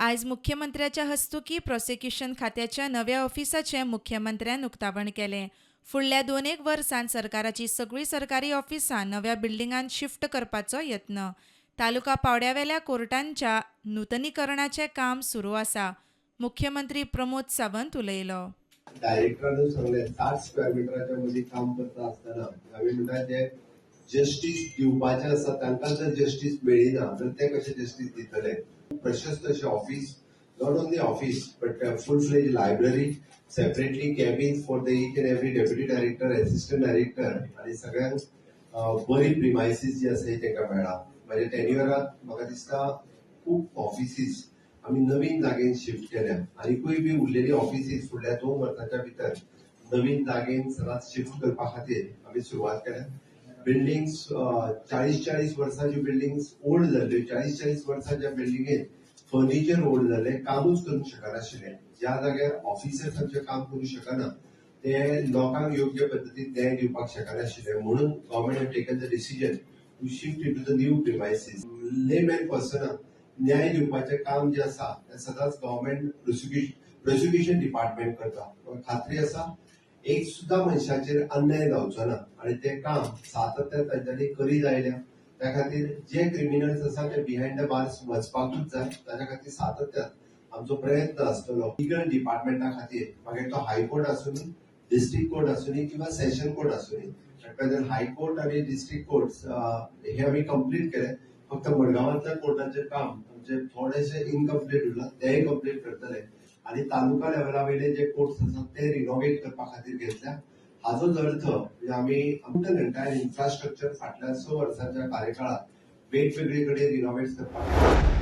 आज मुख्यमंत्र्याच्या हस्तुकी प्रॉसिक्युशन खात्याच्या नव्या ऑफिसाचें मुख्यमंत्र्यान उक्तावण केलें. फुडल्या 2-1 वर्सांत सरकाराची सगळीं सरकारी ऑफिसां नव्या बिल्डिंगांत शिफ्ट करपाचो यत्न. तालुका पावड्यावेल्या कोर्टांच्या नूतनीकरणाचें काम सुरू आसा. मुख्यमंत्री प्रमोद सावंत उलयलो. डायरेक्टरांनी सांगले 60 स्क्वेअर मिटराच्या मध्ये काम करता असताना हांवें म्हणटा जे जस्टीस दिवपाचे आसा तांकां जर जस्टीस मेळिना तर ते कशे जस्टीस दितले. प्रशस्त अशें office, not only office but full fledged library, separately cabin for the each and every deputy director, assistant director आनी सगळ्यांक बरी प्रिमायसीस जी आसा तांकां मेळ्ळा. म्हणजे टेन्युअरांत म्हाका दिसता खूब ऑफिसीस आमी नवीन जागेन शिफ्ट केल्या. आनीकूय बी उरलेली ऑफिसीस फुडल्या 2 वर्सांच्या भितर नवीन जागेन सदांच शिफ्ट करपा खातीर आमी सुरवात केल्या. बिल्डिंग्स 40-40 वर्सांची बिल्डिंग्स ओल्ड जाल्ल्यो. 40-40 वर्सांच्या बिल्डिंगेन फर्निचर ओल्ड जाल्ले, कामूच करूंक शकनाशिल्ले. ज्या जाग्यार ऑफिसर्स आमचे काम करूंक शकना ते लोकांक योग्य पद्दतीन न्याय दिवपाक शकनाशिल्ले. म्हणून government has taken the decision to shift into the new premises. Layman पर्सनाक न्याय दिवपाचें काम जे आसा ते सदांच गव्हर्नमेंट प्रोसिक्युशन डिपार्टमेंट करता. खात्री आसा एक सुद्धा मनशाचेर अन्याय जावचो ना आणि ते काम सातत्यान तांच्यांनी करीत आयल्या. त्या खातीर जे क्रिमिनल्स आसा ते बिहायंड द बार्स वचपाकूच जाय. ताच्या खातीर सातत्यान आमचो प्रयत्न आसतलो. लिगल डिपार्टमेंटा खातीर मागीर तो हायकोर्ट आसूनी, डिस्ट्रिक्ट कोर्ट आसूनी किंवा सेशन कोर्ट आसूनी. हायकोर्ट आणि डिस्ट्रिक्ट कोर्ट हे आमी कंप्लीट केले. फक्त मडगांवांतल्या कोर्टाचें काम आमचे थोडेशे इनकम्प्लीट उरला, तेय कंप्लीट करतले. आणि तालुका लेवला वयले जे कोर्ट्स आसात ते रिनोवेट करपा खातीर घेतल्या. हाजो अर्थ म्हणजे आमी आमच्या एंटायर इन्फ्रास्ट्रक्चर फाटल्या 6 वर्सांच्या कार्यकाळात वेगवेगळे कडेन रिनोवेट करपाक